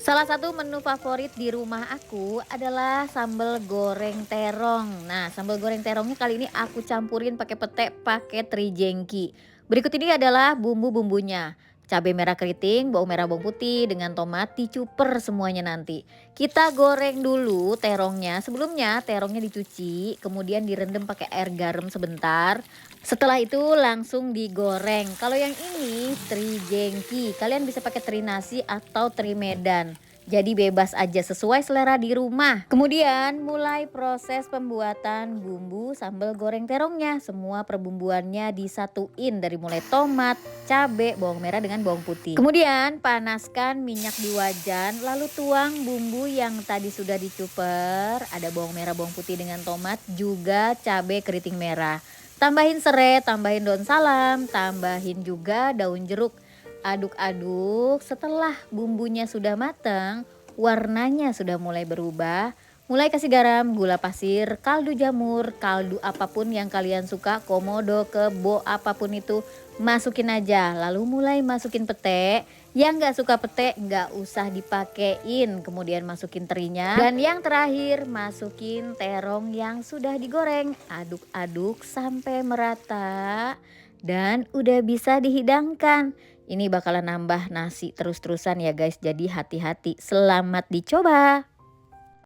Salah satu menu favorit di rumah aku adalah sambal goreng terong. Nah, sambal goreng terongnya kali ini aku campurin pakai pete, pakai teri jengki. Berikut ini adalah bumbu-bumbunya. Cabai merah keriting, bawang merah, bawang putih dengan tomat dicuper semuanya nanti. Kita goreng dulu terongnya. Sebelumnya terongnya dicuci, kemudian direndam pakai air garam sebentar. Setelah itu langsung digoreng. Kalau yang ini teri jengki, kalian bisa pakai teri nasi atau teri Medan. Jadi bebas aja sesuai selera di rumah. Kemudian mulai proses pembuatan bumbu sambal goreng terongnya. Semua perbumbuannya disatuin dari mulai tomat, cabai, bawang merah dengan bawang putih. Kemudian panaskan minyak di wajan, lalu tuang bumbu yang tadi sudah dicuper. Ada bawang merah, bawang putih dengan tomat, juga cabai keriting merah. Tambahin serai, tambahin daun salam, tambahin juga daun jeruk. Aduk-aduk, setelah bumbunya sudah matang, warnanya sudah mulai berubah. Mulai kasih garam, gula pasir, kaldu jamur, kaldu apapun yang kalian suka, komodo, kebo, apapun itu, masukin aja. Lalu mulai masukin pete. Yang nggak suka pete nggak usah dipakein. Kemudian masukin terinya. Dan yang terakhir masukin terong yang sudah digoreng. Aduk-aduk sampai merata. Dan udah bisa dihidangkan. Ini bakalan nambah nasi terus-terusan ya guys, jadi hati-hati. Selamat dicoba.